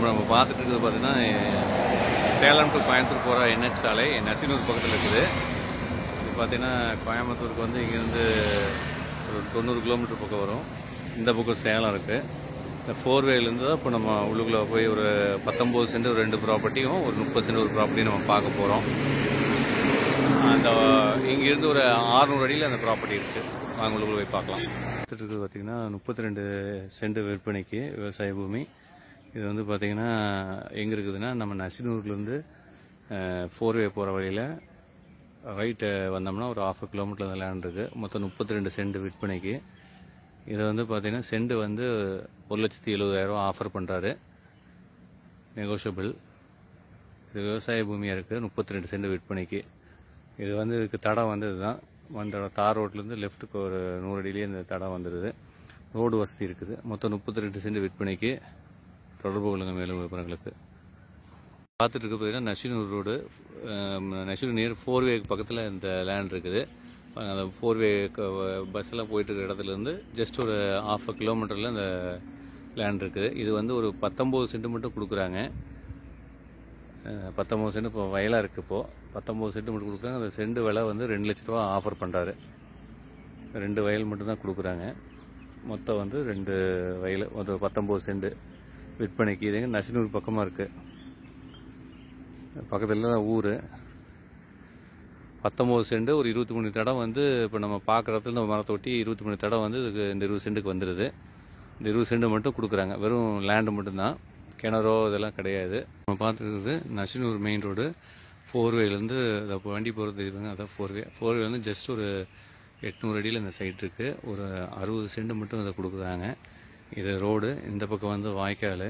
நம்ம பார்த்துட்டு இருக்கிறது பார்த்தீங்கன்னா சேலம் டு கோயம்புத்தூர் போகிற NH சாலை நசினூர் பக்கத்தில் இருக்குது. இது பார்த்தீங்கன்னா கோயம்புத்தூருக்கு வந்து இங்கேருந்து ஒரு 90 கிலோமீட்டர் பக்கம் வரும். இந்த பக்கம் சேலம் இருக்குது. இந்த 4வேலேருந்து தான் இப்போ நம்ம உள்ளுக்குள்ளே போய் ஒரு 19 சென்ட் ஒரு 2 ப்ராப்பர்ட்டியும் ஒரு 30 சென்ட் ஒரு ப்ராப்பர்ட்டியும் நம்ம பார்க்க போகிறோம். அந்த இங்கேருந்து ஒரு 600 அடியில் அந்த ப்ராப்பர்ட்டி இருக்குது. வாங்க உள்ளுக்குள்ளே போய் பார்க்கலாம். இருக்குது பார்த்தீங்கன்னா 32 சென்ட் விற்பனைக்கு விவசாய பூமி. இது வந்து பார்த்தீங்கன்னா எங்கே இருக்குதுன்னா நம்ம நசினூர்லேருந்து 4வே போகிற வழியில் ரைட்டு வந்தோம்னா ஒரு 1/2 கிலோமீட்டர் லேண்ட் இருக்குது. மொத்தம் 32 சென்ட் விற்பனைக்கு. இதை வந்து பார்த்தீங்கன்னா சென்ட் வந்து 1,70,70,000 ஆஃபர் பண்ணுறாரு. நெகோஷியபிள். இது விவசாய பூமியாக இருக்குது. 32 சென்ட் விற்பனைக்கு. இது வந்து இதுக்கு தடம் வந்து இதுதான். அந்த தார் ரோட்லேருந்து லெஃப்ட்டுக்கு ஒரு 100 அடியிலேயே இந்த தடம் வந்துடுது. ரோடு வசதி இருக்குது. மொத்தம் 32 சென்ட் விற்பனைக்கு. தொடர்பு கொள்ளுங்க மேலும் விவரங்களுக்கு. பார்த்துட்டு இருக்க பார்த்தீங்கன்னா நசினூர் ரோடு, நசினூர் நியர் 4வே பக்கத்தில் இந்த லேண்ட் இருக்குது. அந்த 4வே பஸ்ஸெல்லாம் போயிட்டு இருக்கிற இடத்துலேருந்து ஜஸ்ட் ஒரு 1/2 கிலோமீட்டரில் இந்த லேண்ட் இருக்குது. இது வந்து ஒரு 19 சென்ட் மட்டும் கொடுக்குறாங்க. 19 சென்ட் இப்போ வயலாக இருக்குது. இப்போது 19 சென்ட் மட்டும் கொடுக்குறாங்க. அந்த சென்ட் விலை வந்து 2 லட்ச ரூபா ஆஃபர் பண்ணுறாரு. 2 வயல் மட்டும்தான் கொடுக்குறாங்க. மொத்தம் வந்து 2 வயல் ஒரு 19 சென்ட் விற்பனைக்கு. இதுங்க நசினூர் பக்கமாக இருக்குது. பக்கத்தில் தான் ஊர். 19 சென்ட் ஒரு 23 தடம் வந்து இப்போ நம்ம பார்க்குற இடத்துல இந்த மரத்தை ஒட்டி 23 தடம் வந்து இதுக்கு இந்த 20 சென்ட்டுக்கு வந்துடுது. இந்த 20 சென்ட் மட்டும் கொடுக்குறாங்க. வெறும் லேண்டு மட்டும்தான். கிணறோ இதெல்லாம் கிடையாது. நம்ம பார்த்துருக்குறது நசினூர் மெயின் ரோடு 4வேலேருந்து அதை வண்டி போகிறது தெரியுதுங்க. அதான் 4வே. 4வேலேருந்து ஜஸ்ட் ஒரு 800 அடியில் இந்த சைட் இருக்குது. ஒரு 60 சென்ட் மட்டும் அதை கொடுக்குறாங்க. இது ரோடு. இந்த பக்கம் வந்து வாய்க்கால்.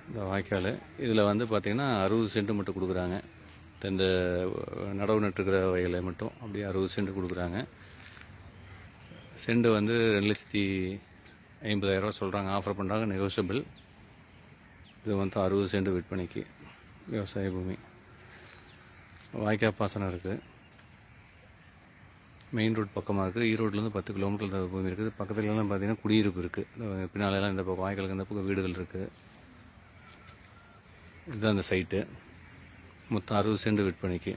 இந்த வாய்க்கால் இதில் வந்து பார்த்திங்கன்னா 60 சென்ட் மட்டும் கொடுக்குறாங்க. இந்த நடவு நட்டுருக்கிற வயலை மட்டும் அப்படியே 60 சென்ட் கொடுக்குறாங்க. சென்ட் வந்து 2,50,000 சொல்கிறாங்க. ஆஃபர் பண்ணுறாங்க. நெகோஷியபிள். இது வந்து 60 சென்ட் விற்பனைக்கு விவசாய பூமி. வாய்க்கால் பாசனம் இருக்குது. மெயின் ரோடு பக்கமாக இருக்குது. ஈரோட்லேருந்து 10 கிலோமீட்டர் பூமி இருக்குது. பக்கத்துலலாம் பார்த்தீங்கன்னா குடியிருப்பு இருக்குது. பின்னாலெல்லாம் இந்த பக்கம் வாய்க்காலுக்கு இந்த பக்கம் வீடுகள் இருக்குது. இதுதான் அந்த சைட்டு. மொத்தம் 60 சென்ட் விற்பனைக்கு.